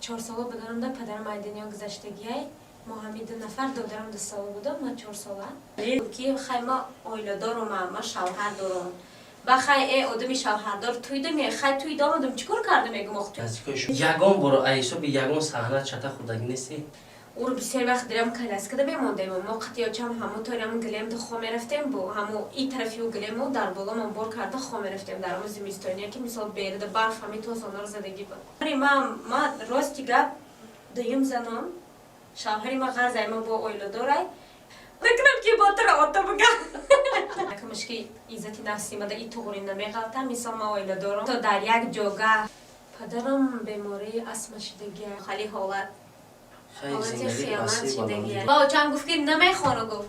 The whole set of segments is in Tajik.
4 ساله بودم دا پدرم از دنیا گذشتگی ما همین 2 نفر دادرم 2 ساله بودم ما 4 ساله که خیلی اویلا دارم ما شوهر دارم بخای ای آدمی شوهردار توی دمی خای توی دامادم چیکار کرده میگم اختو یگان برو ایسو به یگان صحنه چتا خودگی نیستی او رو بسیار وقت درم کلاس کده بموندیم ما قطعا همون طورم گلیم تو خو میرفتیم بو همو این طرفی و گلیمو در بالا من بار کرده خو میرفتیم در اون زمستونی که مثلا بیرده برف همین تو سونا رو زدگی بود ما راستی گپ دیم زنم شوهری ما غرض ما با اویلا دارای نکنم که با تر آتا بگم کمش که عزت نفسی مده ای طوری نمیغلطم مثلا ما اویلا دارم تو در یک جاگه پدرم بیماری اسم شدگی خیلی حالت با چند گفت که نمیخوانه گفت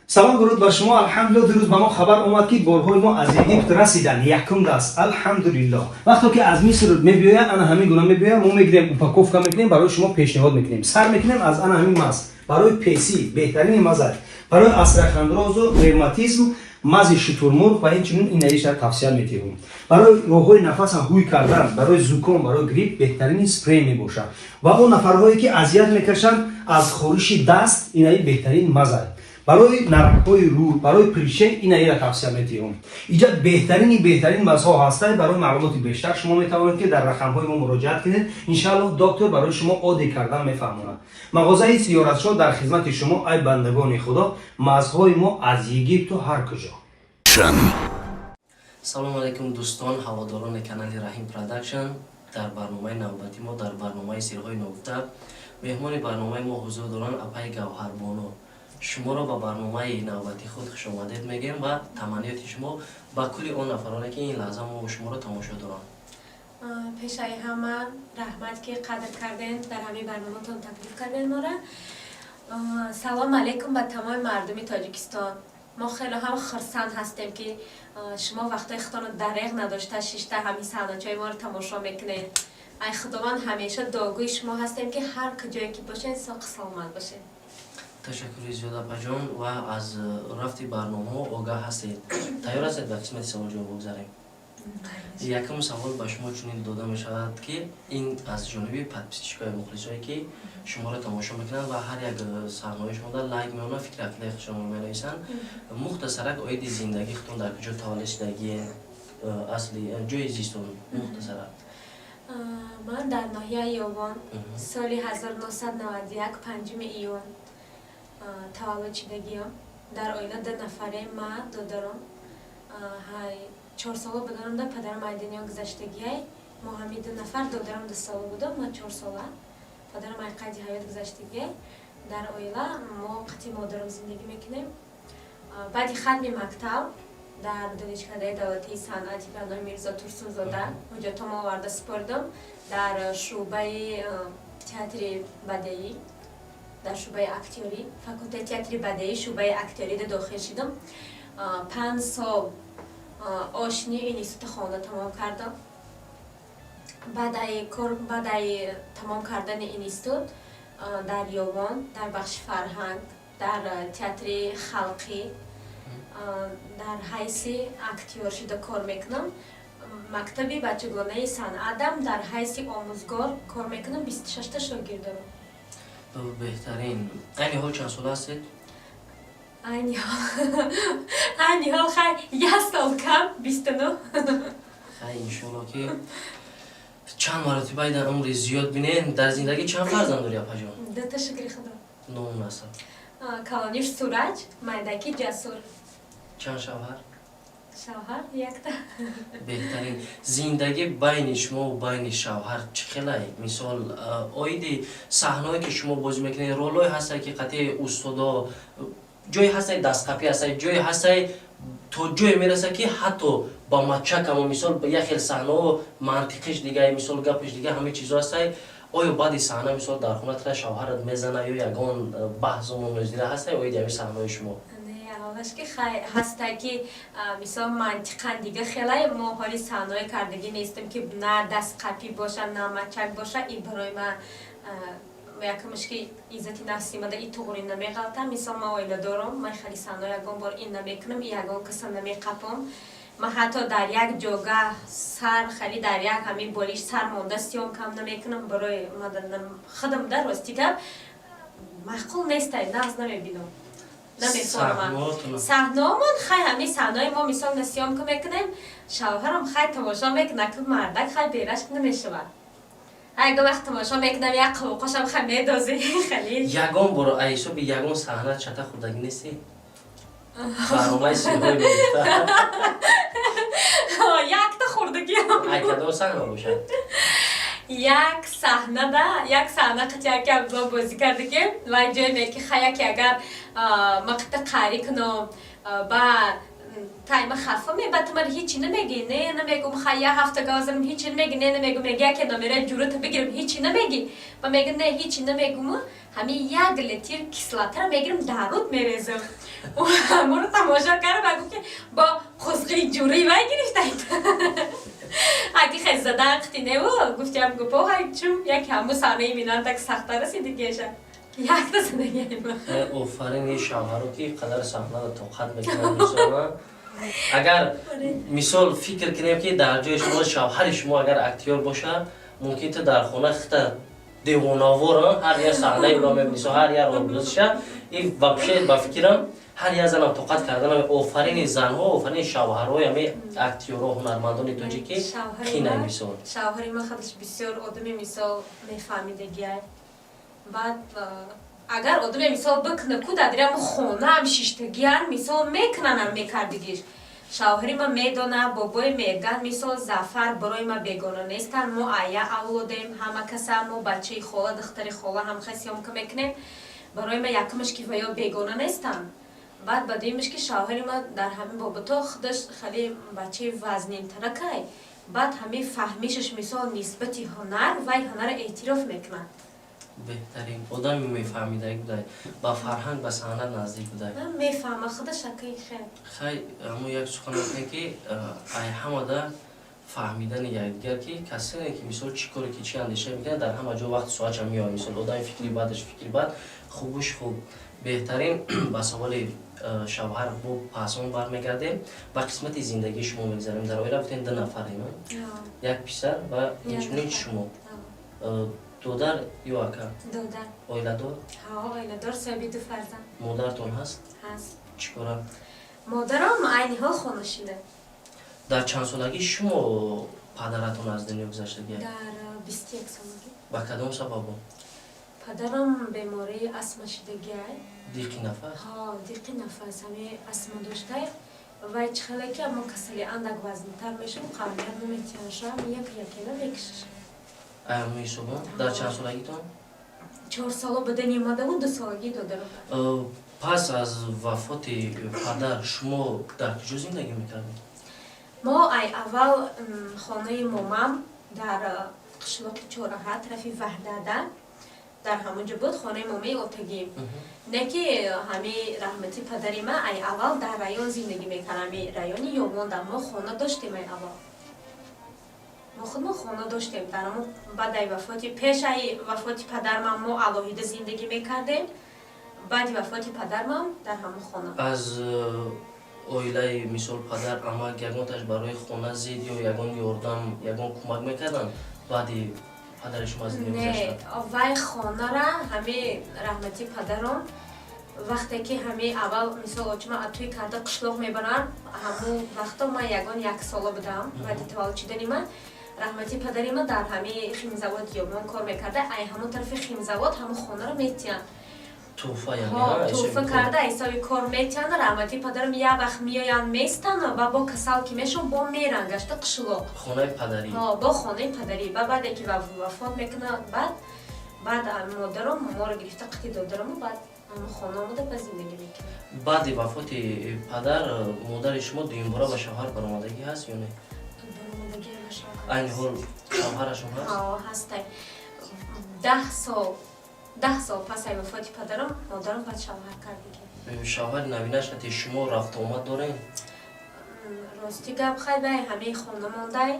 سلام درود بر شما. الحمدلله دیروز به ما خبر اومد که بارهای ما از اگیپت رسیدن یکم دست. الحمدلله وقتی که از مصر میبیاید انا همین گونه میبیاید ما میگیریم اوپاکوفکا میکنیم برای شما پیشنهاد میکنیم سر میکنیم از انا همین ماست برای پیسی بهترین مزه برای استراخاندروز و روماتیسم مزه شترمرغ و همچنین اینایی را توصیه می‌کنیم. برای راههای نفس هم هوی کردن برای زکام برای گریپ بهترین اسپری میباشه و اون نفرهایی که اذیت میکشن از خورش دست اینایی بهترین مزه برای نرم‌های رو برای پریشه اینایی را توصیه می‌کنیم. اینجا بهترین مزه هستند. برای معلومات بیشتر شما میتوانید که در رقم‌های ما مراجعه کنید. ان شاءالله دکتر برای شما عادی کردن میفهمونه. مغازه سیارت‌شو در خدمت شما ای بندگان خدا. مزه‌های ما از اگیپت و هر کجا. سلام علیکم دوستان هواداران کانال رحیم پروداکشن. در برنامه نوبتی ما در برنامه سیرهای نگفته مهمان برنامه ما حضور دارن اپای گوهربانو. شما را با برنامه نوبتی خود خوش آمدید میگیم و تمنیات شما با کلی اون نفرانی که این لحظه ما شما را تماشا دارن. پیش ای همه رحمت که قدر کردین در همین برنامه تون تکلیف کردین ما را. سلام علیکم به تمام مردم تاجیکستان. ما خیلی هم خرسند هستیم که شما وقتی خودتون دریغ نداشته شیشته همین صحنه‌های ما رو تماشا میکنید. ای خداوند همیشه دعاگوی شما هستیم که هر کجایی که باشین ساق سلامت باشین. تشکر زیاد اپا جان و از رفتی برنامه آگاه هستید. تیار هستید به قسمت سوال جواب بگذاریم. یکم سوال به شما چنین داده می شود که این از جانب پادپیسچیکای مخلصایی که شما را تماشا میکنن و هر یک صحنه شما در لایک میونه فکر اخلاق شما مینویسن مختصرا اوید زندگی خودتون در کجا تولدگی اصلی جای زیستون مختصرا من در ناحیه یوان سال 1991 5 ایون تولد شدگیم. در آینه 2 نفره ما دادرم 4 ساله بودم دا پدرم از دنیا گذشتگی ما همین 2 نفر دادرم 2 ساله بودم ما 4 ساله پدرم از قید حیات گذشتگی در آیله ما قطعی مادرم زندگی میکنیم. بعد ختم مکتب در دانشکده دولتی صنعتی برنامه میرزا ترسون زاده اونجا تا ما وارد سپردم در شعبه تئاتر بدیعی در شعبه اکتیوری فاکولته تئاتر بدیعی شعبه اکتیوری داخل شدم. 5 سال آشنی اینستیتوت خانه تمام کردم. بعد تمام کردن اینستیتوت در یوان در بخش فرهنگ در تئاتر خلقی در حیث اکتیور شده کار میکنم. مکتب بچگانه صنعتم در حیث آموزگار کار میکنم. 26 تا شاگرد دارم. بهترین. این حال چند سال هستید؟ این حال خیلی 1 سال کم 29. خیلی انشالله که چند مرتبه در عمر زیاد بینین. در زندگی چند فرزند داری اپا جان؟ 2 تا شکر خدا. نام نسل؟ کلانیش سورج مایدکی جسور. چند شوهر؟ شوهر 1 تا. بهترین زندگی بین شما و بین شوهر چه خیلی مثال آیدی صحنه‌ای که شما بازی میکنید رولای هست که قطعی استادا جایی هست دستقپی هست جایی هست تو جایی میرسه که حتی با مچک اما مثال یک خیلی صحنه و منطقش دیگه مثال گپش دیگه همه چیزا هست. آیا بعد صحنه مثال در خونه تر شوهرت میزنه یا یگان بحث و مناظره هست آیا دیگه صحنه شما؟ اولش که هسته که مثلا منطقا دیگه خیلی ما حالی صحنه کردگی نیستیم که نه دست قپی باشه نه مچک باشه. این برای من یکمش که عزت نفسی مده ای طوری نمیغلطم. مثلا ما اویلا دارم من خیلی صحنه یگان بار این نمیکنم یگان کسا نمیقپم من حتی در یک جاگه سر خیلی در یک همین بالیش سر مونده سیام کم نمیکنم برای خودم در راستی که معقول نیست ناز نمیبینم نمیفهمم صحنه‌مون خیلی همین صحنه‌ای ما مثال نسیام که میکنیم شوهرم خیلی تماشا میکنه که مردک خیلی بیرشک نمیشود اگه وقت تماشا میکنم یک قوقاشم خیلی میدازی خیلی یگان برو ایسو به یگان صحنه چطور خودگی نیستی؟ برنامه سیگای میگیفته یک تا خوردگی هم ایکدار صحنه باشه یک صحنه ده یک صحنه قطعه که ابزا بازی کرده که و جای میگه خیلی که اگر مقطع قاری کنم با تایم خفه می بعد من هیچی نمیگی نه نمیگم خیلی هفته گازم هیچی نمیگی نه نمیگم میگه که نمیره جورت بگیرم هیچی نمیگی و میگه نه هیچی نمیگم همین یک لیتر کسلاتر میگیرم درود میریزم و همون رو تماشا کردم بگو که با خزقی جوری وای گرفته اگه خیلی زده اقتی نه و گفتیم گفت های چون یک همون صحنه میبینن tak سخته رسیدی گیشه یک تا زندگی ما آفرین یه شوهر رو که قدر صحنه رو طاقت میکنن مثلا اگر مثال فکر کنیم که در جای شما شوهر شما اگر اکتیور باشه ممکن تو در خونه خطه دیواناور هر یه صحنه اینا میبینیست و هر یه رو بلوزشه این وابشه با فکرم هر یه زنم طاقت کردن آفرین زنها آفرین شوهرها همه اکتیورها هنرمندان توجی که خینه مثال شوهری ما خودش بسیار آدمی مثال میفهمیدگی بعد اگر آدم مثال بکنه کود ادریم خونه هم شیشتگیان مثال میکنن هم میکردگیش شوهری ما میدونه بابای میگن مثال زفر برای ما بیگانه نیستن ما آیا اولادیم همه کسا ما بچه خواه دختری خواه هم خیلی هم که میکنیم برای ما یکمش که ویا بیگانه نیستن بعد بدیمش که شوهری ما در همین بابتا خودش خیلی بچه وزنین ترکای بعد همین فهمیشش مثال نسبتی هنر و هنر اعتراف میکنن بهترین آدمی میفهمیده بوده با فرهنگ به صحنه نزدیک بوده میفهمه خودش خیلی خیلی همون یک سخن هستن که ای همه ده فهمیدن یک دیگر که کسی نه که مثال چی کاری که چی اندیشه میکنه در همه جا وقت سوالش هم میاد مثال آدم فکری بعدش فکری بعد خوبش خوب بهترین با سوال شوهر با پاسون برمیگردیم و قسمت زندگی شما میگذاریم در آیه رفتین دو نفریم یک پسر و اینچنین شما دودر یا اکا؟ دودر آیله دار؟ ها آیله دار صاحبی دو فرزند مادرتون هست؟ هست چیکاره؟ مادرم عینی ها خونشینه در چند سالگی شما پدرتون از دنیا گذشتگی؟ در 21 سالگی با کدام سبب؟ پدرم بیماری اسم شدگی دیقی نفس؟ ها دیقی نفس همه اسم داشته و چخله که اما کسلی اندک وزنتر میشم قبلتر نمیتونشم یکی نمیکشش ایامی شما در چند سالگیتون؟ 4 ساله به دنیا اومده و 2 سالگی دادم پس از وفات پدر شما در کجا زندگی میکردید؟ ما ای اول خانه مامم در قشلاق چهارراه طرف وحدت در همونجا بود خانه مامی اتگی نه که همه رحمتی پدری ما ای اول در رایون زندگی میکردم رایونی یومون در ما خانه داشتیم ای اول ما خودمون خانه داشتیم در همون بعد ای وفاتی پیش ای وفاتی پدر ما علاهیده زندگی میکردیم بعد وفاتی پدر در همون خانه از اویله مثال پدر اما یگانتش برای خانه زید یا یگان یاردم یگان کمک میکردن بعدی پدر شما از دنیا گذشتن؟ نه وای خانه را همه رحمتی پدرم وقتی که همه اول مثال آچما اتوی کرده قشلاق میبرن همون وقتا ما یگان 1 ساله بودم بعد تولد شدنی من رحمتی پدری ما در همه خیمزواد یومان کار میکرده ای همون طرف خیمزواد همون خانه را میتین توفه یعنی توفه کرده ایساوی کار میتین رحمتی پدرم یه وقت میاین میستن و با کسال که میشون با میرن گشته قشلاق خانه پدری با خانه پدری بعد که وفات میکنه بعد مادرم ما رو گرفته قطعی دادرم بعد خانه آمده به زندگی میکنه بعد وفات پدر مادر شما دویم باره به شوهر برآمدگی هست یا نه؟ برآمدگی به شوهر این حال شوهرشون هست؟ هست 10 سال پس ای وفات پدرم مادرم بعد شوهر کرد شوهر نوینش نتی شما رفت آمد دارین؟ راستی گپ خیلی همه خانه مانده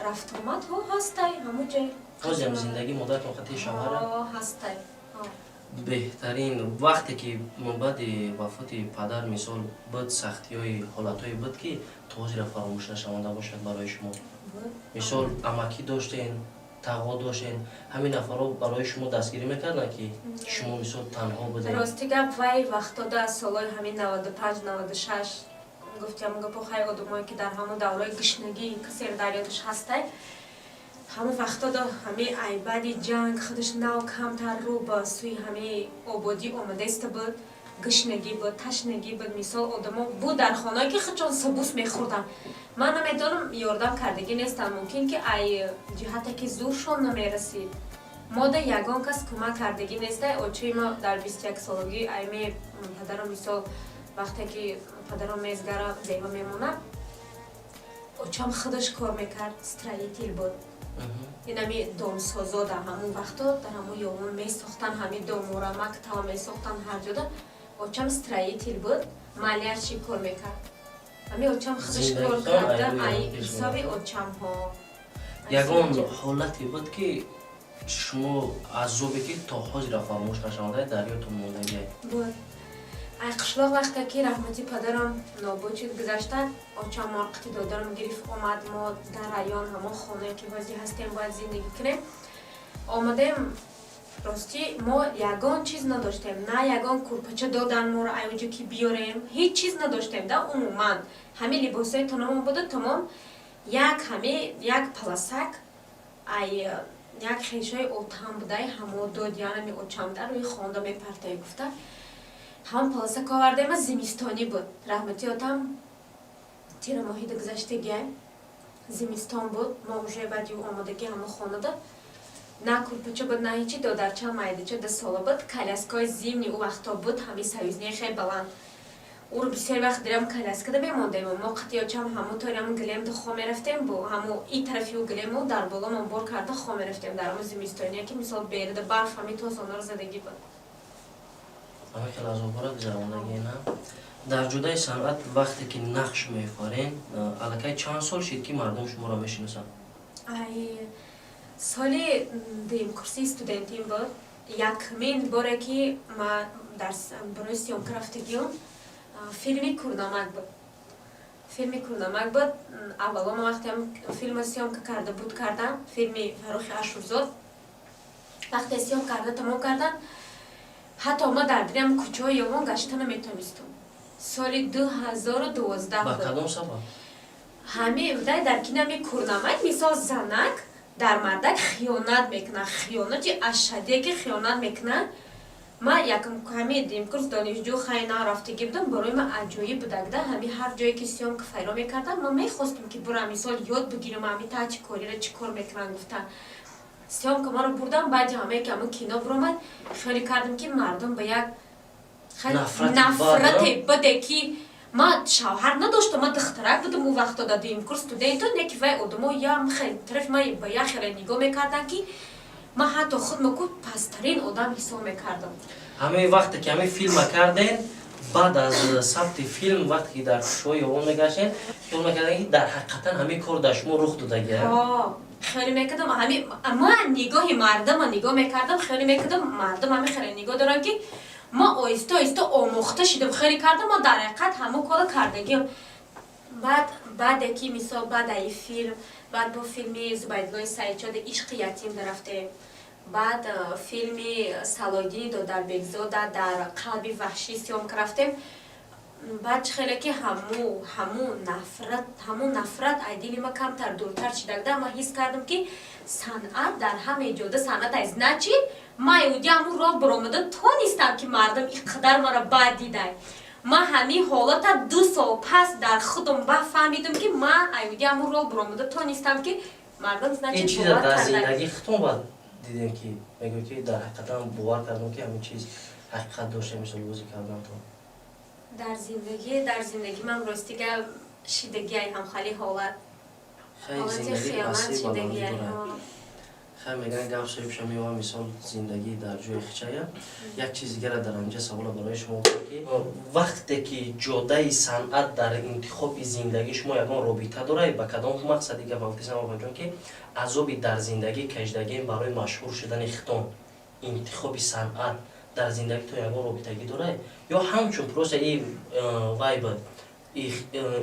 رفت آمد ها هسته همون جای باز هم زندگی مادرتون خطی شوهر هسته بهترین وقتی که بعد وفات پدر مثال بود سختی های حالت های بود که توضیح را فراموش نشونده باشد برای شما مثال اماکی داشتین تقوا داشتین همین نفرها برای شما دستگیری میکردن که شما مثال تنها بودین راستی گپ وای وقتا در سالای همین 95 96 گفتم گپ خیلی آدمایی که در همون دوره گشنگی کسی در یادش هسته همون وقتا دا همه عیبادی جنگ خودش نو کمتر رو با سوی همه آبادی آمده است بود گشنگی بود تشنگی بود مثال آدما بود در خانه که خودشان سبوس میخوردن من نمیدونم یاردم کردگی نیستم ممکن که ای جهتی که زورشون نمیرسید ما دا یگان کس کمک کردگی نیسته اوچوی ما در 21 سالگی ایمی پدرم مثال وقتی که پدرم میزگره دیگه میمونه اوچام خودش کار میکرد استرایتیل بود اینمی دامسازا در همون وقتا در همون یومون میساختن همین دامورمک تا میساختن هر جدا اوچام استرایتیل بود مالیارچی کار میکرد همین اوچام خودش کار کرده ای حسابی اوچام ها یگان حالتی بود که شما عذابی که تا حاضر فراموش نشونده در یادتون موندگی بود ای قشلاق وقتی که رحمتی پدرم نابود شد گذشته اوچام مرقتی دادرم گرفت آمد ما در رایان همون خانه که بازی هستیم باید زندگی کنیم آمدیم راستی ما یگان چیز نداشتیم نه یگان کورپچه دادن ما رو ایوجا که بیاریم هیچ چیز نداشتیم در عموما همه لباسای تمام بوده تمام یک پلاسک ای یک خیشای اوتهم بوده همو داد یعنی اوچام در روی خانده می پرته گفته هم پلاسک آورده ما زمستانی بود رحمتی آتم تیر ماهی گذشتگی زمستان بود ما اوجه بعدی آمدگی همو خانه ده نه کورپچه بود نه هیچی دادرچه مایدچه 10 ساله بود کالیاسکای زیمنی او وقتا بود همین سویزنی خیلی بلند او رو بسیار وقت دیرم کالیاسکا ده بماندیم ما قطعی آچم همون طوری همون گلیم ده خواه میرفتیم با همون این طرفی و گلیم رو در بالا من بار کرده خواه میرفتیم در همون زمستانی که مثال بیرده برف همین توز آنها رو زدگی بود همه که لازم گذرانده نه در جدای صنعت وقتی که نقش میفارین علاقه چند سال شد که مردم شما را میشناسن ای سالی دیم کورسی استودنتیم بود یکمین باره که ما در برای سیام کرفتگیون فیلمی کورنامک بود اولا ما وقتی هم فیلم سیام که کرده بود کردم فیلمی فروخی اشورزاد وقتی سیام کرده تمام کردن حتی ما در دریم کوچه های یوان گشتن نمیتونستم سالی 2012 با بود کدام سبب؟ همه در کنمی کورنامک مثال زنک در مردک خیانت میکنه خیانتی اشدیه که خیانت میکنه ما یکم همه دیم کورس دانشجو خیلی نرفتگی بودم برای ما عجایب بودگده همه هر جایی که سیام که فیرا میکردن ما میخواستیم که برم مثال یاد بگیرم همه تا چی کاری را چی کار میکنن گفتن سیام که ما رو بردم بعد همه که همون کینا برامد خیلی کردم که مردم به یک نفرت بده که ما شوهر نداشتم ما دخترک بودم اون وقتا دادیم کورس استودنتون یکی وای آدمو یا خیلی طرف ما به یک خیلی نگاه میکردن که ما حتی خود مکود پسترین آدم حساب میکردم همه وقتی که همه فیلم کردین بعد از ثبت فیلم وقتی که در شوی اون میگشتین خیال میکردن که در حقیقتا همه کار در شما رخ دادگی خیلی میکردم همه ما نگاه مردم نگاه میکردم خیلی میکردم مردم همه خیلی نگاه دارن که ما آیسته آموخته شدیم خیلی کردم ما در حقیقت همه کار کردگیم بعد که مثال بعد این فیلم بعد با فیلمی زبیدگاه سعیدجاد عشق یتیم درفته بعد فیلمی سالایدینی دو در بگزاده در قلبی وحشی سیام کرفتیم بعد خیلی که همون نفرت ایدیلی ما کمتر دورتر شدگده ما حس کردم که صنعت در همه جاده صنعت از نچید ما ایودی همون را برامده تا نیستم که مردم اینقدر ما را بد دیدن ما همین حالت 2 سال پس در خودم فهمیدم که ما ایودی همون را برامده تا نیستم که مردم نچید این چیز در زندگی خودتون باید دیدیم که میگو که در حقیقتا باور کردم که همین چیز حقیقت داشته مثل بازی کردم تو در زندگی من راستی که شیدگی هم خیلی حالت خیلی زندگی بسی بالانی داره خیلی میگن گفت صاحب شما مثال زندگی در جای خچایه یک چیز دیگر در اینجا سوال برای شما که وقتی که جاده صنعت در انتخاب زندگی شما یگان رابطه داره با کدام مقصدی که وقتی شما بگن که عذابی در زندگی کشیدگی برای مشهور شدن ختم انتخاب صنعت дар зиндаги то ягон робитагӣ дорад ё ҳамчун просто вай буд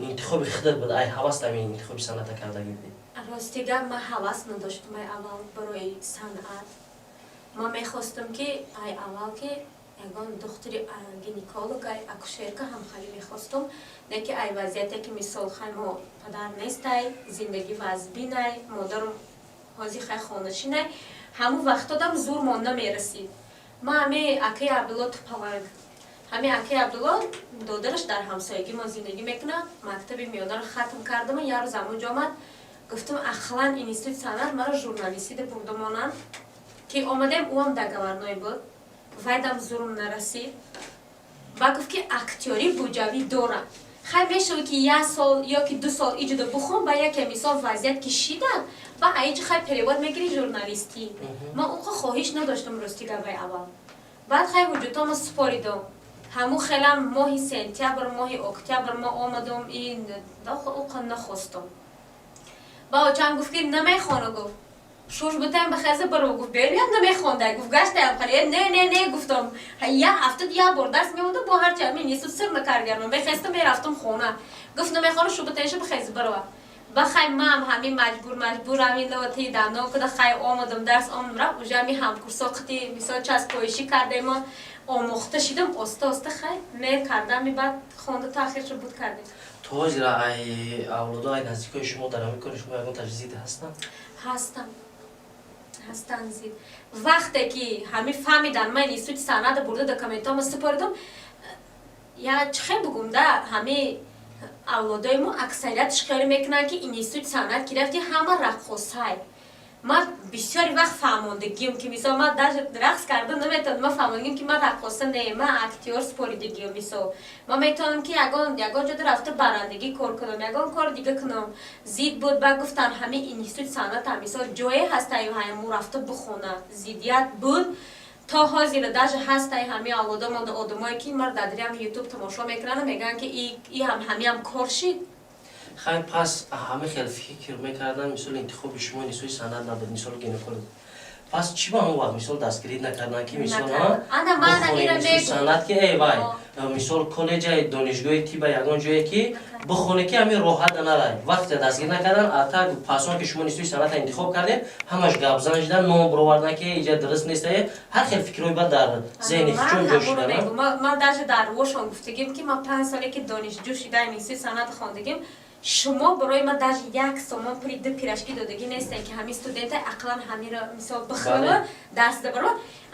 интихоби худат буд ай ҳавас дами интихоби санъата кардагӣ буд? Рости гап ман ҳавас надоштам ай аввал барои санъат. Ман мехостам ки ай аввал ки ягон духтури гинеколог ай акушерка ҳам хеле мехостам, не ки ай вазъияте ки мисол хай мо падар нестай, зиндагӣ вазбинай, модарам ҳозир хай хонашинай, ҳамун вақтодам зур мон намерасид. Ман ҳами акаи Абдулло Тупаланг, ҳами акаи Абдулло додараш дар ҳамсоягӣ мо зиндагӣ мекунад, мактаби миёнаро хатм кардам, як рӯз амуҷо омад, гуфтам ахлан институти санъат маро журналистида бурдамонанд, ки омадем уам даговарной буд, вайдам зурм нарасид. Ба гуфт ки актёрӣ буҷавӣ дорад. Хай мешавад ки 1 сол ё ки 2 сол иҷода бухон ба яке мисол вазъият ки шида ба аиҷа хай перевод мегири журналистӣ. Ман уқа хоҳиш надоштам рости гавай аввал. Баъд хай ҳуҷҷатомо супоридам. ҳамун хелам моҳи сентябр, моҳи октябр мо омадам ин уқа нахостам. Ба очам гуфт ки намехона гуфт. Шуш бутаем ба хаза баро гуфт бериям намехондай гуфт гаштаям қария не гуфтам. Я ҳафтад я бор дарс мемонда бо ҳар чам институт сир накардгардам. Мехестам мерафтам хона. Гуфт намехона шу бутаеша ба хаза баро. Ба хай мам ҳами маҷбур ҳами лавати давно куда хай омадам дарс омадам рафт уже ҳами ҳамкурсо қити мисол часпоишӣ кардем омӯхта шидам оста хай мер кардам баъд хонда таъхирша буд кардем. То ҳозир ай авлодо ай наздикои шумо дар ҳамин кори шумо ягон таҷвизи ҳастанд? Ҳастанд зид. Вақте ки ҳами фаҳмидан ман институти санъат бурда документомо супоридам, я чихе бугум да ҳами авлодои мо аксариятш хеле мекунанд ки институти санъат ки рафти ҳама раққосай. Ман бисёри вақт фаҳмондагиам ки мисол ман даже рақс карда наметавонам, ман фаҳмондагиам ки ман раққоса не, ман актёр супоридагиам мисол. Ман метавонам ки ягон ҷода рафта барандагӣ кор кунам, ягон кор дига кунам. Зид буд ба гуфтан ҳами институти санъат ҳам мисол ҷое ҳастаю ҳаму рафта бихона. Зидият буд. То ҳозир даже ҳастай ҳами авлодомо одамое ки мар дар дарям ютуб тамошо мекунанд мегӯянд ки и ҳамиам кор шид. Хай пас ҳама хел фикр мекардан мисол интихоби шумо институти санъат набуд, мисол гинеколог. Пас чӣ ба он вақт мисол дастгирӣ накардан ки мисол институти санъат ки вай мисол коллеҷаи донишгоҳи тиба ягон ҷое ки бихоне ки ҳамин роҳат нарай. Вақте дастгирӣ накардан атак пасон ки шумо институти санъата интихоб кардем, ҳамаш гапзан шидан, ном бировардан ки иҷа дуруст нестае, ҳар хел фикрҳои бад дар зеҳни чун ҷо шидан. Ман даже дар вошон гуфтагим ки ман 5 соле ки донишҷӯ шидаам институти санъат хондагим, шумо барои ман даже 1 сомон пули 2 пирашки додагӣ нестен ки ҳамин студентай ақлан ҳамиро мисол бихӯрава дарс дабаро.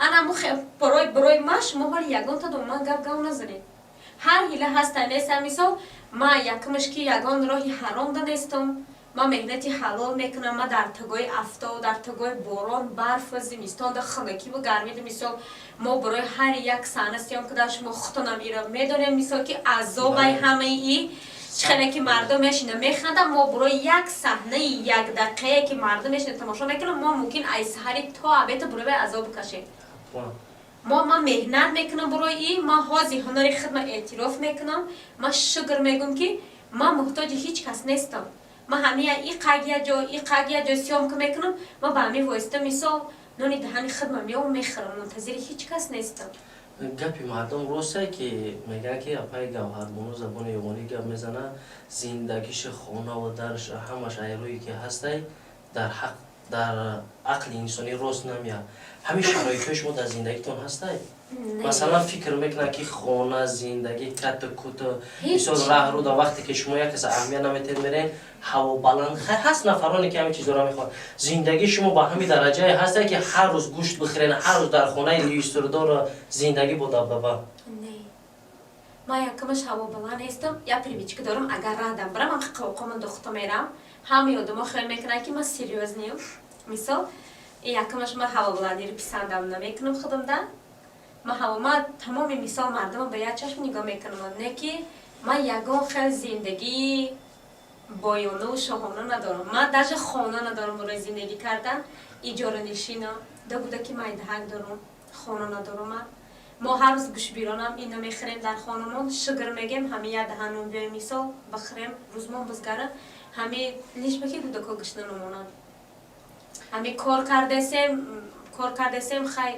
Анаму барои ман шумо ҳоли ягонта до ман гап назанед. ҳар ҳила ҳаста неста мисол ман якмаш ки ягон роҳи ҳаром данестам. Ман меҳнати ҳалол мекунам, ман дар тагои афтоб, дар тагои борон, барф, зимистон да хунакӣ ва гармида мисол мо барои ҳар як саҳна сиём куда шумо хутонам ира медонем мисол ки азобай ҳамаи чихеле ки мардум мешина механдам, мо барои як саҳнаи 1 дақиқае ки мардум мешина тамошо мекунам, мо мумкин ай саҳари то абета бурава азоб кашем. Ман меҳнат мекунам барои ин, ман ҳозир ҳунари худро эътироф мекунам, ман шукр мегӯям ки ман муҳтоҷи ҳеҷ кас нестам. Ман ҳамия и қаг я ҷо сиёмка мекунам, ман ба ҳамин восита мисол нонидаҳани худро меём мехӯрам, мунтазири ҳеҷ кас нестам. гапи мардум ростае ки мегӯянд ки апаи гавҳарбону забони ёғонӣ гап мезана, зиндагиши хонаводараш ҳамаш айрӯе ки ҳастай дар ақли инсонӣ рост намеяд. ҳамин шароитҳои шумо дар зиндагитон ҳастай? Масалан фикр мекунад ки хона, зиндагӣ кату куту мисол раҳруда вақте ки шумо як каса аҳамият наметед мерен, ҳаво баланд ҳаст нафароне ки ҳамин чизоро мехоҳанд. Зиндагии шумо ба ҳамин дараҷае ҳастай ки ҳар рӯз гӯшт бихӯрен, ҳар рӯз дар хонаи люстурдор зиндагӣ бо дабдаба? Не. Ман якамаш ҳаво баланд нестам. Я привичка дорам, агар раҳдам барам, ман қавқома духта мерам. ҳамаи одамо хел мекунанд ки ман серёзнем. Мисол якамаш ман ҳаво баландиро писандам намекунам худамда. Ман тамоми мисол мардумо ба як чашм нигоҳ мекунам, не ки ман ягон хел зиндагии боёнаву шоҳона надорам. Ман даже хона надорам барои зиндагӣ кардан, иҷоранишина да буда ки майдаҳак дорам, хона надорам. Мо ҳар рӯз гӯшбиронам ина мехӯрем дар хонамон, шугр мегем, ҳами я даҳанум биёем мисол бихӯрем, рӯзмон бизгара, ҳами лишбаки гудако гӯшт намонад. ҳами кор кардесем хай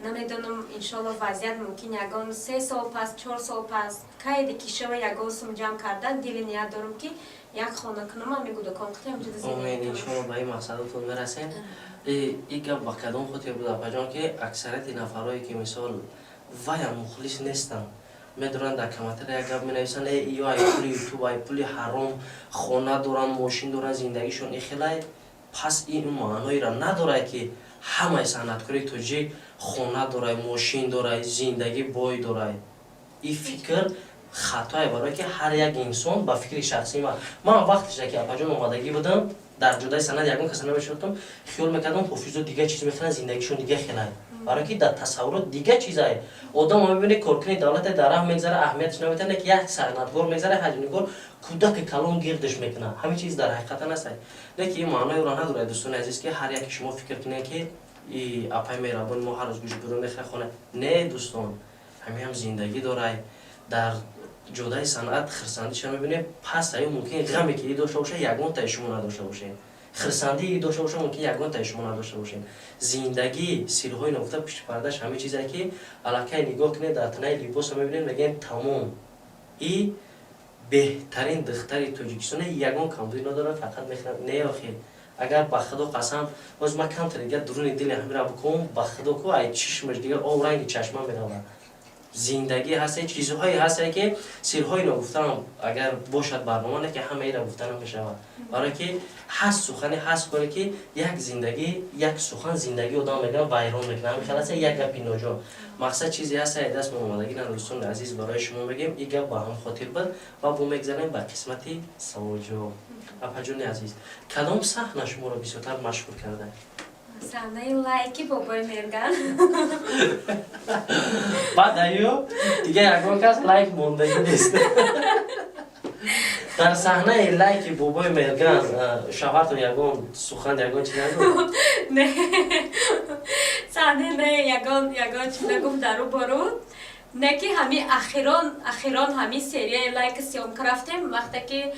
намедонам иншаллоh вазъият мумкин ягон 3 сол пас 4 сол пас кайди ки шава ягон сум ҷамъ кардан дили ният дорам ки як хона кунам амигу дукон қитам ҷида امید انشالله به این مقصدتون برسین. این گپ با کدوم خاطر بود آقا که اکثریت نفرایی که مثال وای مخلص نیستن میدونن در کامنتر یک گپ مینویسن ای ای پول یوتیوب ای پول حرام خانه دارن ماشین دارن زندگیشون خیلی پس این معنایی را نداره که همه صنعتکاری توجی خانه داره ماشین داره زندگی بای داره. این فکر خطای برای که هر یک انسان با فکر شخصی من وقتش که اپا جون اومدگی بودم در جدای سند یگون کسی نمیشدم خیال میکردم حافظو دیگه چیز میخوان زندگیشون دیگه خیلی برای که در تصورات دیگه چیزای آدم میبینه کارکنی دولت در راه میگذره اهمیتش نمیتونه که یک صنعتکار میگذره حجمگار کودک کلون گردش میکنه همین چیز در حقیقت نیست. لیکن این معنای را نداره دوستان عزیز که هر یک شما فکر کنه که ای اپای مهربان ما هر روز گوش برون میخوره خونه. نه دوستان همین هم زندگی داره. در جدای صنعت خرسندیش هم میبینه پس ای ممکن غمی که ای داشته باشه یگان تا شما نداشته باشه خرسندی ای داشته باشه ممکن یگان تا شما نداشته باشه. زندگی سیرهای نقطه پشت پردهش همه چیزایی که علاقه نگاه کنه در تنه لباس میبینین میگن تمام ای بهترین دختر تاجیکستان یگان کمبودی نداره فقط میخواد نه آخه اگر به خدا قسم باز ما کم دیگه درون دل همین را بکنم به خدا کو ای چشمش دیگه او رنگ چشمم میدونه. زندگی هست چیزهایی هست که سیرهای نگفتن اگر باشد برنامه نه که همه اینا گفتن میشه برای که هست سخنی هست کنه که یک زندگی یک سخن زندگی آدم میگن ویران میکنه همین خلاص یک گپی ناجا مقصد چیزی هست دست اومدگی دوستان عزیز برای شما میگیم این گپ با هم خاطر بود و با میگذاریم به قسمتی سوال جواب. اپا جون عزیز کدام صحنه شما رو بسیارتر مشهور کرده؟ صحنه لایکی بابای مرگان بعد ایو دیگه یکون کس لایک موندگی نیست. در صحنه لایکی بابای مرگان شوهرتون یکون سخن یکون چی نگفت؟ نه صحنه نه یکون چی نگفت درو برو نه که همین اخیران همین سریه لایک سیام کرافتیم وقتی که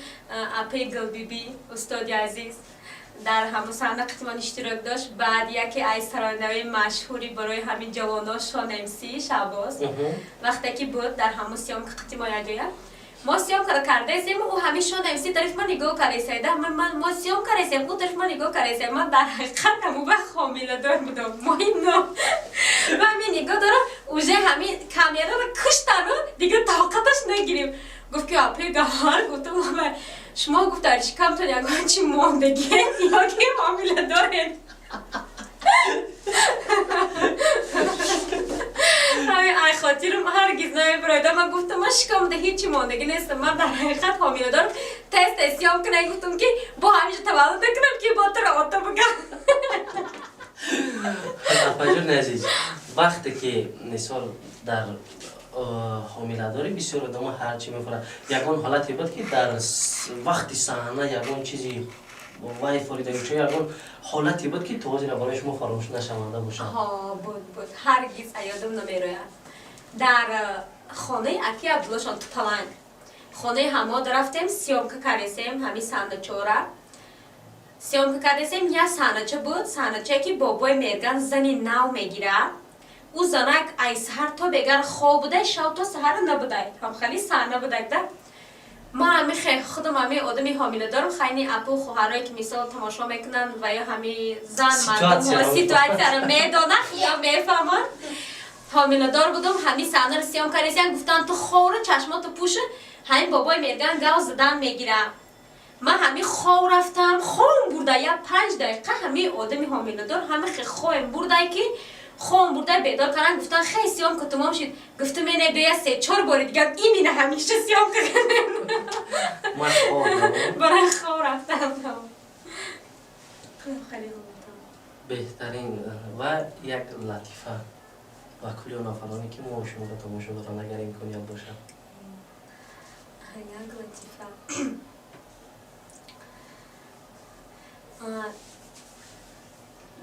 اپی گل بی بی استاد عزیز در همون صحنه قطمان اشتراک داشت بعد یکی از ترانه‌های مشهوری برای همین جوانا شان امسی شعباز وقتی که بود در همون سیام قطمان یادیه ما سیام کرده ایم او همین شان امسی طرف من نگاه کرده ما سیام کرده ایم او طرف من نگاه کرده من در حقیقت همون وقت خامله دار بودم مهم نه و همین نگاه دارم اوجه همین کامیرا رو کشتن دیگه طاقتش نگیریم گفت که اپی گهار گفتم شما گفت در شکمتون یکان چی موندگی یا که حامله دارین همین ای خاطرم هرگز نمیبرایده من گفتم من شکمده هیچی موندگی نیستم من در حقیقت حامله دارم تست اسیام کنه گفتم که با همیشه تولد کنم که با تر آتا بگم. اپا جون عزیز وقتی که مثال در حامله داری بسیار آدم هرچی میفره یکان حالتی بود که در وقتی صحنه یکان چیزی وای فریده میشه یکان حالتی بود که توازی را برای شما فراموش نشونده باشه. بود هرگز یادم نمیره. در خانه اکی عبداللهشان تو پلنگ خانه همه رفتیم سیامکه کردیم همین صحنه چورا سیامکه کردیم یه صحنه چه بود صحنه چه که بابای مرگان زنی نو میگیره او زنک ای سهر تا بگر خواب بوده شب تا سهر نبوده هم خیلی صحنه بوده ده ما همه خودم همه آدمی حامله دارم خیلی اپو خواهرایی که مثال تماشا میکنن و یا همه زن مردم سیتواسیون رو میدانن یا میفهمن حامله دار بودم همه صحنه رو سیام کردیم گفتن تو خوره چشماتو پوشه همین بابای مرگان گاو زدن میگیره من همه خواب رفتم خواب برده یا 5 دقیقه همه آدمی حامله دار همه خواب برده که خوام برده بیدار کردن گفتن خیلی سیام که تمام شد گفتم اینه بیا 3-4 بار دیگه اینه همیشه سیام کردن من خواب برای خواب رفتم خیلی بهترین و یک لطیفه و کلی نفرانی که ما شما رو تماشا دارن اگر امکانیت باشه یک لطیفه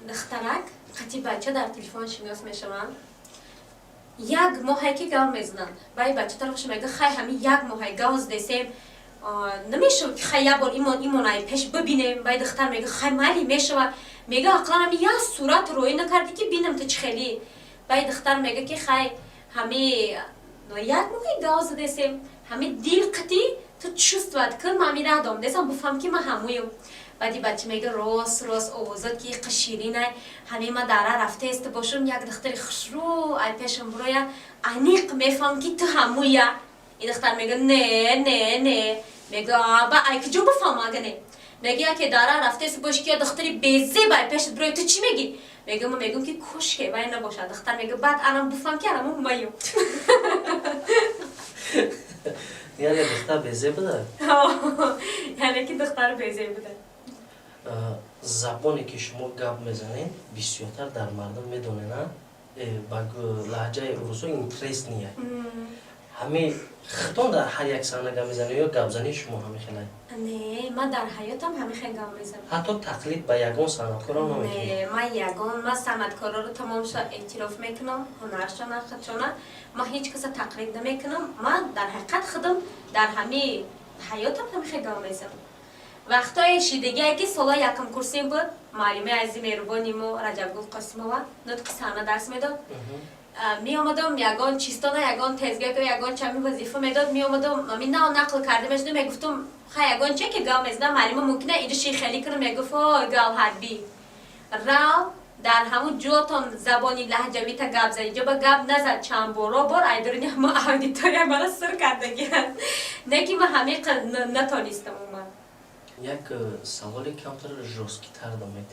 دخترک قطعی بچه در تلفن شناس میشوند یک ماهی که گاو میزنند باید بچه طرفش میگه خیلی همین یک ماهی گاز دیسیم نمیشه که خیلی بار ایمونای پیش ببینیم باید دختر میگه خیلی مالی میشه میگه اقلا همین یه صورت روی نکردی که بینم تو چه خیلی بعد دختر میگه که خی همی یک موقع گاز دستیم همی دیل قطی تو چوست ود کن ما می ردام دستم بفهم که ما همویم بعدی بچه میگه راست آوازات که قشیرینه همه ما داره رفته است باشم یک دختری خشرو ای پیشم بروی انیق میفهم که تو همویه این دختر میگه نه میگه با ای که جو بفهم اگه نه میگه که داره رفته است باش که دختری بیزه بای پیشت بروی تو چی میگی میگه ما میگم که کشکه وای نباشه دختر میگه بعد الان بفهم که الان مایو یعنی دختر بیزه بوده یعنی که دختر بیزه بوده زبانی که شما گپ میزنید بسیارتر در مردم میدونین با لهجه اروسو اینترست نیه همه خطون در هر یک صحنه گپ میزنید یا گپ زنی شما همه خیلی نه من در حیاتم همه خیلی گپ میزنم حتی تقلید به یگان صنعتکار هم نمیکنید نه من صنعتکارا رو تمامش اعتراف میکنم هنرشان خودشان ما هیچ کس تقلید نمیکنم من در حقیقت خودم در همه حیاتم همه خیلی گپ میزنم وقتای شیدگی که سالا یکم کورسیم بود معلمه عزیز مهربانیمو رجب گل قاسمова نطق صحنه درس میداد می آمدم یگان چیستانه یگان تزگاه که یگان چمی وظیفه میداد می آمدم می نه نقل کردمش می گفتم خا یگان چه که گام از معلمه ممکنه اینجا شیخلی کنم می گفت گاو حربی راو در همون جوتون زبانی لهجوی تا گپ زد اینجا با گپ نزد چند بار ایدرونی ما اودیتوریا مرا سر کردگی نه که ما همه نتونستم اومد یک سوالی کمتر جزئی تر دامید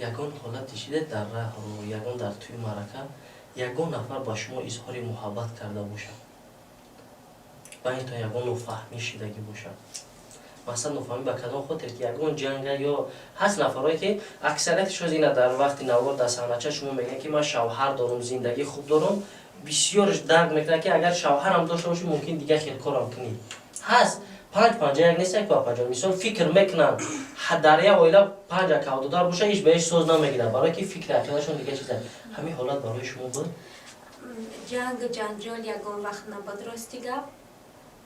یگان حالت دیشیده در راه رو یگان در توی معرکه یگان نفر با شما اظهار محبت کرده باشد با این تا یگان نفهمی شدگی باشد مثلا نفهمی با کدام خاطر که یگان جنگ یا هست نفرهایی که اکثریتش از اینا در وقتی نوار در صحنه شما میگن که من شوهر دارم زندگی خوب دارم بسیارش درک میکنه که اگر شوهر هم داشته باشی ممکن دیگه خیلی کارم کنی هست 5 یک نیست یک با مثال فکر میکنن حداقل اویلا 5 کاودار باشه هیچ بهش سوز نمیگیره برای که فکر عقلشون دیگه چیزه همین حالت برای شما بود جنگ جنجال یگان وقت نبود راستی گپ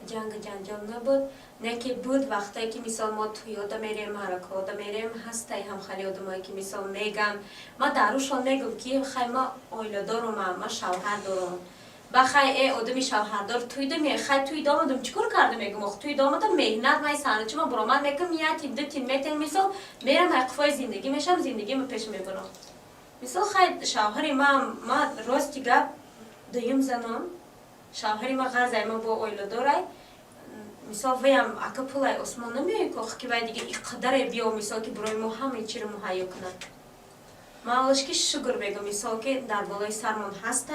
جنگ جنجال نبود نه که بود وقتی که مثال ما توی آدم میریم حرکات آدم میریم هستی هم خیلی آدمایی که مثال میگن ما داروشون میگم که خیلی ما اویلا دارم ما شوهر دارم بخوای ای آدمی شوهردار توی دمی خیلی توی دامادم چیکار کرده میگم توی دامادم مهنت مای سانه چما برام میگم یا تیم دو تیم میتن مثلا میرم حقفای زندگی میشم زندگی ما پیش میبرم مثلا خیلی شوهری ما راستی گپ دویم زنم شوهری ما غرض ما با اویلا داره مثلا ویم اکپولای عثمان نمیگه که باید دیگه اینقدر بیا مثلا که برای ما همه چی رو مهیا کنن ما اولش که شکر میگم مثلا که در بالای سرمون هستی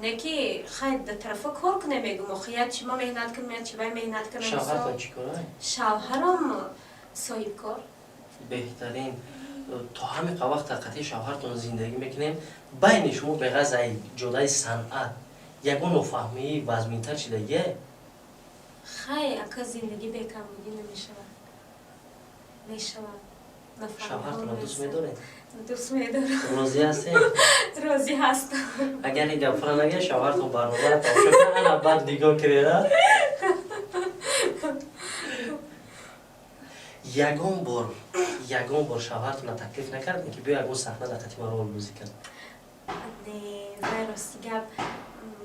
نه که خیلی در طرف کار کنه میگم خیلی چی ما مهنت کنم یا چی باید مهنت کنم شوهرتون چی کاره؟ شوهرم صاحب کار بهترین تا همین وقت قطعی شوهرتون زندگی میکنین بین شما به غضای جدای صنعت یگان نفهمی وزمینتر چی دیگه؟ خیلی اکا زندگی بکم بودی نمیشود شوهرتون دوست میدارید؟ دوست میدارم راضی هستین؟ راضی هستم اگر این گفت را نگه شوهرتون برنامه را تماشا کنه انا بعد دیگه کریده یگان بار شوهرتون تکلیف نکردین که بیا یگان صحنه در قطعی رول بازی کن نه راستی گپ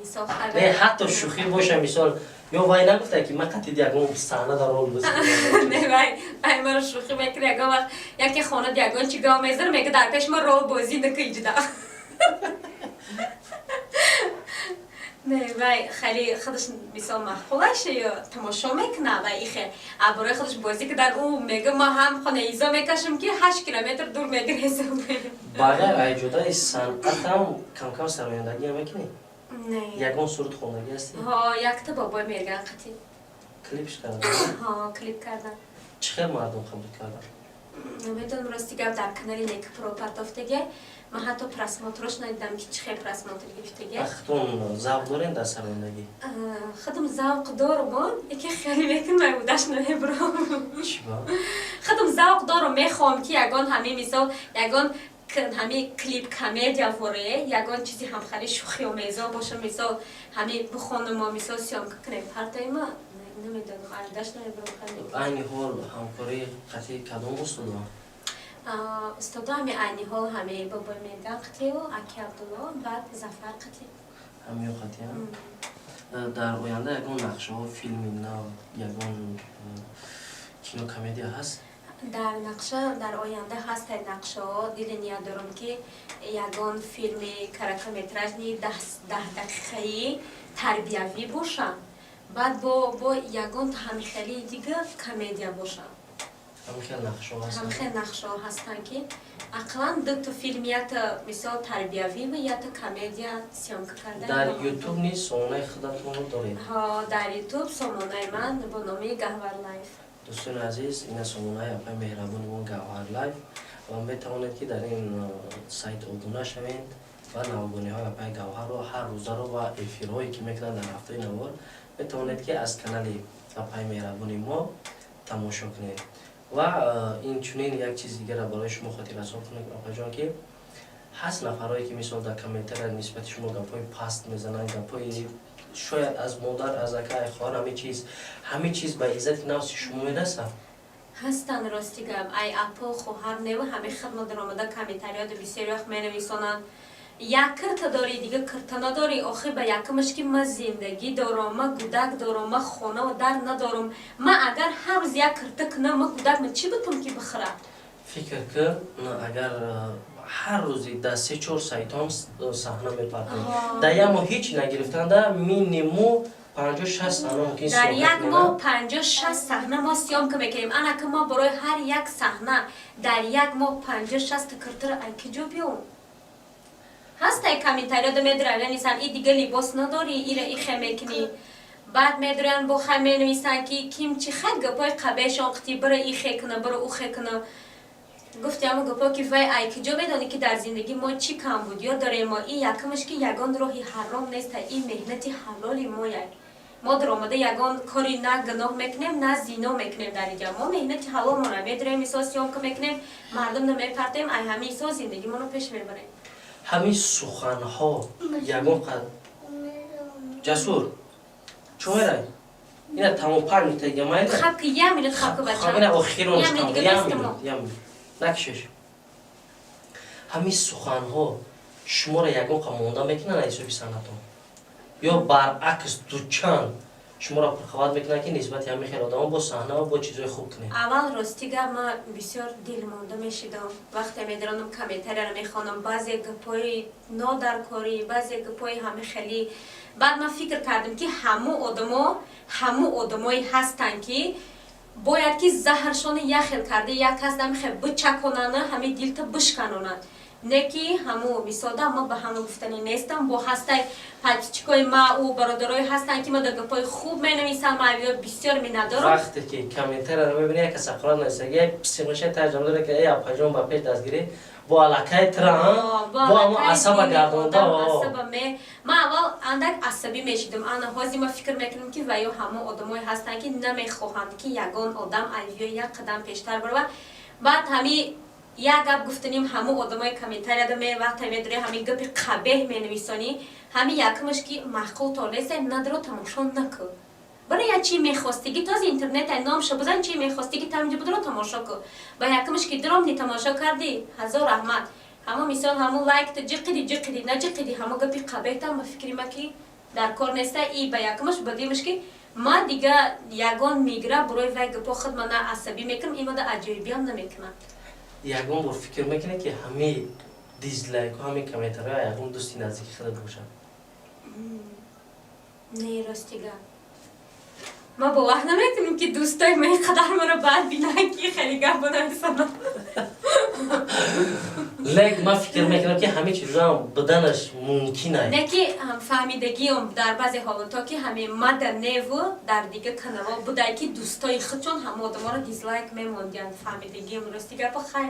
مثال نه حتی شوخی باشه مثال یا وای نگفته که من قطعی یگان صحنه در رول بازی کنم نه وای من شوخی میکنه یگان وقت یکی خانه یگان چی گام میذاره میگه در پیش ما رول بازی نکنی جدا نه وای خیلی خودش مثال مخولش یا تماشا میکنه وای خیلی برای خودش بازی که در اون میگه ما هم خانه ایزا میکشم که 8 کیلومتر دور میگه حساب بغیر ای جدای صنعت هم کم کم سرایندگی هم میکنی؟ نه یگان صورت خوندگی هستی؟ ها یک تا بابای میرگن قطعی کلیپش کردن؟ ها کلیپ کردن چه مردم قبول کردن؟ نمیدونم راستی گپ در کانال نیک پروپرت افتگه من حتی پرسماتروش ندیدم که چه پرسماتر گفتگه اختون زوق دارین در سرایندگی؟ خودم ذوق دارم یکی خیلی لیکن من بودش نمیبرم چی با؟ خودم ذوق دارم میخوام که یگان همه مثال یگان همه کلیپ کمدیا وره یگان چیزی هم خیلی شوخی و میزا باشه مثال همه بخونم و مثال سیام کنیم پرتای ما نمیدونم عادش نمیبرم خیلی این حال همکاری قطعی کدام استاد استادا همه عینی ها همه بابای میدن قطعه و اکی عبدالله بعد زفر قطعه همین قطعی هم در آینده یکون نقشه ها فیلمی نه یکون کینو کمدی هست در نقشه در آینده هست نقشه ها دل نیاد دارم که یگان فیلم کرکمترژنی 10 دقیقه‌ای تربیوی باشه بعد با یگان هم خیلی دیگه کمدیا باشه همین خیلی نقشه ها هست هم خیلی نقشه ها هستن که اقلا دو تا فیلم یا تا مثال تربیوی و یا تا کمدیا سیانک کردن در یوتیوب نیست سامانه خودتون رو دارید ها در یوتیوب سامانه من با نامی گهور لایف دوستان عزیز این سامانه اپای مهربانی ما گهور لایف و هم بتوانید که در این سایت ابونه شوید و نوگانی های اپای گهور رو هر روزه رو و افیرهایی که میکنن در هفته نوار بتوانید که از کانال اپای مهربانی ما تماشا کنید و این چنین یک چیز دیگه را برای شما خاطر رسان کنید آقا جان که هست نفرهایی که مثال در کامنتر نسبت شما گپای پست میزنن گپای شاید از مادر از اکای خواهر همه چیز به عزت نفس شما میرسه هستن راستی گم ای اپو خواهر نو همه خدمت در آمده کمیتریات بسیاری وقت می نویسانن یک کرت داری دیگه کرت نداری آخه به یکمش که من زندگی دارم من گودک دارم من خانه و در ندارم من اگر هر روز یک کرت کنم من گودک من چی بتونم که بخورم فکر که اگر هر روزی در 3-4 سایت هم صحنه میپردازن در یک ماه هیچ نگرفتن در مینیمو 50-60 صحنه ممکن در یک ماه 50-60 صحنه ما سیام که میکنیم انا که ما برای هر یک صحنه در یک ماه 50-60 کرت را ای که جو بیام هست ای کمیتریات میدرن نیستن ای دیگه لباس نداری ای خیمه کنی بعد میدرن با خیمه نویسن که کیم چی خیلی گپای قبیش آقتی برای ای خیکنه برای او خیکنه گفتی اما گپا که وای ای که جو بدانی که در زندگی ما چی کم بود یا داره ما این یکمش که یگان راهی حرام نیست این مهنتی حلالی ما در آمده یگان کاری نه گناه میکنیم نه زینا میکنیم در اینجا ما مهنتی حلال ما رو میدریم ایسا سیام که میکنیم مردم نمیپرتیم ای همه ایسا زندگی ما رو پیش میبریم همین سخنها یگان قد جسور چون رای اینا تمام 5 دقیقه دیگه ما خب که یه میره خب که بچه خب اینا آخرونش تمام یه میره نکشش همین سخنها شما را یگان قمونده میکنن ایسو بی سنتون یا برعکس دوچان شما را پرخواد میکنن که نسبت همین خیلی آدم با صحنه و با چیزای خوب کنید اول راستی ما بسیار دل مانده میشیدم وقتی میدرانم کمیتری رو میخوانم بعضی گپای نادرکاری بعضی گپای همه خیلی بعد من فکر کردم که همه آدمایی هستن که باید که زهرشان یخل کرده یک کس نمیخواد بچکونن همه دیل تا بشکنونن نه که همو میساده ما به همه گفتنی نیستم با هسته پچیکای ما و برادرای هستن که ما در گپای خوب می نویسم معلومات بسیار می ندارم وقتی که کامنتر رو میبینی یک سفران نیست یک سیموشه ترجمه داره که ای اپاجون با پیش دستگیری با علاقه ترا با همو عصب گردونده ما اول اندک عصبی میشیدم انا هازی ما فکر میکنم که ویو همه آدمایی هستن که نمیخواهند که یگان آدم ایوی یک قدم پیشتر بره بعد همی یک گپ گفتنیم همه آدمای کمیتری داره وقتی میداره همین گپ قبیح مینویسانی همین یکمش که محقول تالیسه نداره تماشا نکن برای چی میخواستگی تاز اینترنت نام شو بزن چی میخواستگی تامجا بدرو تماشا کن با یکمش که درام نی تماشا کردی هزار رحمت همه مثال همه لایک تا جقدی نه جقدی همه گپی قبیح تا ما فکری ما که در کار نیسته ای با یکمش بدیمش که ما دیگه یگان میگره برای وای گپا خود من عصبی میکنم این مده عجیبی هم نمیکنم یگان بر فکر میکنه که همه دیزلایک و همه کامنترها یگان دوستی نزدیک خود باشن نه راستیگه ما باور نمیکنیم که دوستای من قدر ما رو بعد بینن که خیلی گپ بنویسن لیک ما فکر میکنم که همه چیزا بدنش ممکنه نه که هم فهمیدگی هم در بعضی حالتا که همه ما در نیو در دیگه کانال بوده که دوستای خود چون هم آدما رو دیزلایک میموندن فهمیدگی هم راستیگه با خیر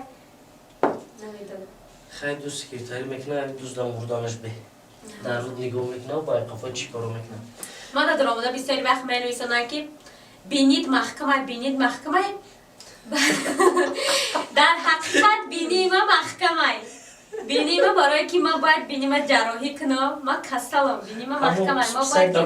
نمیدونم خیلی دوست که تاری میکنه دوست دارم مردانش به در رود نگاه میکنه و با قفا چی کارو میکنه ما در آمده بسیاری وقت می نویسنن که بینید محکمه در حقیقت بینی ما محکمه بینیم برای که ما باید بینیم جراحی کنم ما کسلم بینیم محکمه ما باید که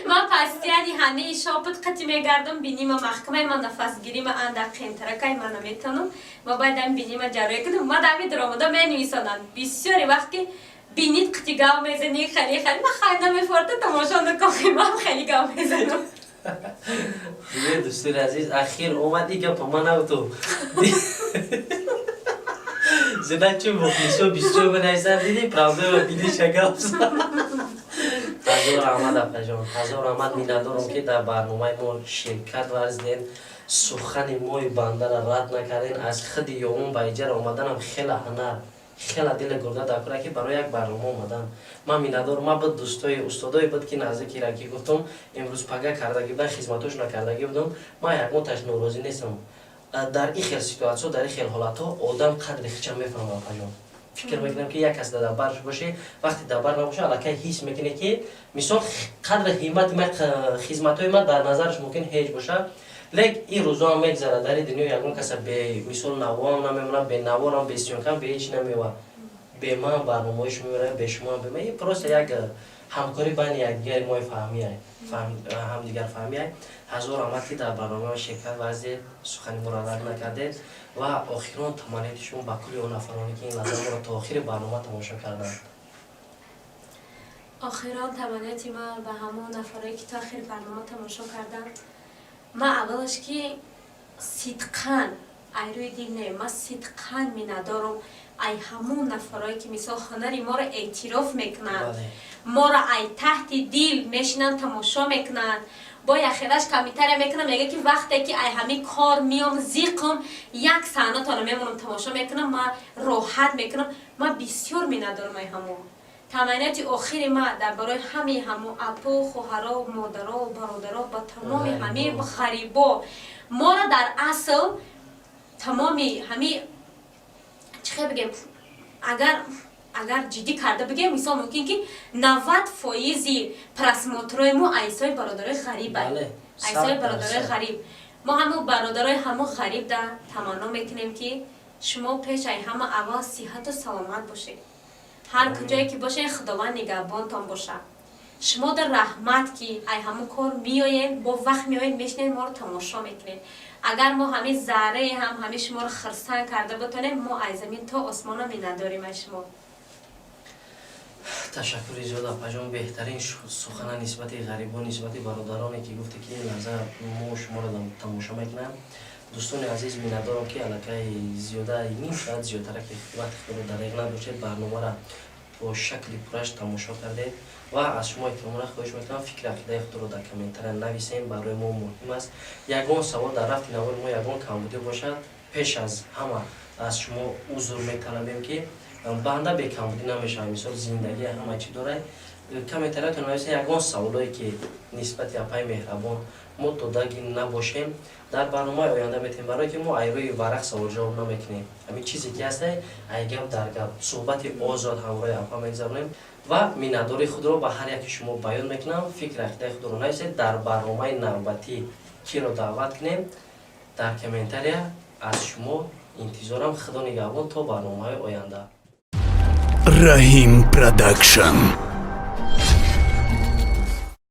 ما پستیانی همه شاپت قطی میگردم بینیم محکمه ما نفس گیریم اندر قینترکای ما نمیتونم ما باید هم بینیم جراحی کنم ما دامی درامدا می نویسانم بسیاری وقت که بینید قطی گاو میزنی خیلی ما خیلی نمیفورده تماشا نکنیم ما خیلی گاو میزنم دیگه دوستان عزیز اخیر اومدی که پا من تو زدن چه مخلصو بیستو بنایستن دیدی پراوده و بیدی شگفت هزار احمد اپا جان هزار احمد میندارم که در برنامه ما شرکت ورزیدین سخن موی بنده را رد نکردین از خود یومون بایجر آمدنم خیلی هنر خیلی دل گرده دکره که برای یک برنامه اومدن من میندارم ما بود دوستای استادای بود که نزدیکی را که گفتم امروز پگه کردگی بودن خدمتوش نکردگی بودم ما یک متش نوروزی نیستم در این خیل سیتواسیون در این خیل حالات ها آدم قدر خیچم میفهمه اپا جان فکر میکنم که یک کس در برش باشه وقتی در بر نباشه علاقه حس میکنه که مثلا قدر قیمت ما خدمتای ما در نظرش ممکن هیچ باشه لیک این روزا هم میگذره در دنیا یکون کس به مثال نوام نمیمونه به نوارم به سیونکم به هیچ نمیوه به من برنامه‌اش میبره به شما به من این پروسه یک همکاری بین یکدیگر ما فهمیه هم دیگر فهمیه هزار آمد که در برنامه شرکت ورزید سخنی ما را رد نکرده و آخران تمانیتشون با کلی اون افرانی که این لحظه ما را تا آخر برنامه تماشا کردن آخران تمانیتی ما به همون نفرایی که تا آخر برنامه تماشا کردن ما اولش که صدقاً ایروی دیل نه ما صدقاً می ندارم ای همون نفرایی که مثال هنری ما را اعتراف میکنند ما را ای تحت دیل میشنن تماشا میکنند با یخیرش کمیتر میکنم میگه که وقتی که ای همین کار میام زیقم یک صحنه تا میمونم تماشا میکنم ما راحت میکنم ما بسیار می ندارم ای همون تمانیت آخری ما در برای همون اپو خواهرا و مادرها و برادرها با تمام همه غریبا ما را در اصل تمام همه چه بگم اگر جدی کرده بگم مثلا ممکن که 90% پرسماترای ما ایسای برادرای غریب ایسای برادرای غریب ما همون برادرای همون غریب در تمنا میکنیم که شما پیش ای همه اول صحت و سلامت باشید هر کجایی که باشه خداوند نگهبانتان باشه شما در رحمت که ای همون کار میایین با وقت میایین میشنین ما رو تماشا میکنین اگر ما همه ذره همه شما رو خرسان کرده بتونیم ما از زمین تا آسمان هم نداریم شما تشکر زیاد اپا جان بهترین سخن نسبت غریبان نسبت برادرانی که گفته که این نظر ما شما رو تماشا میکنم دوستان عزیز می ندارم که علاقه زیاده نیم ساعت زیادتر که خدمت خود دریغ نداشتید برنامه را با شکل پرش تماشا کرده و از شما احتمالا خواهش میکنم فکر عقیده خود رو در کامنتر نویسین برای ما مهم است یگان سوال در رفت نوار ما یگان کمبودی باشد پیش از همه از شما عذر میطلبیم که بنده به کمبودی نمیشه مثال زندگی همه چی داره کامنتر تو نویسین یگان سوالایی که نسبت اپای مهربان ما دادگی نباشیم در برنامه آینده میتیم برای که ما روی ورق سوال جواب نمیکنیم همین چیزی که هست ای گپ در گپ صحبت آزاد همراه اپا میگذاریم و مینداری خود رو به هر یک شما بیان میکنم فکر عقیده خود رو نویسید در برنامه نوبتی کی رو دعوت کنیم در کامنتری از شما انتظارم خدا نگهبان تا برنامه آینده. رحیم پروداکشن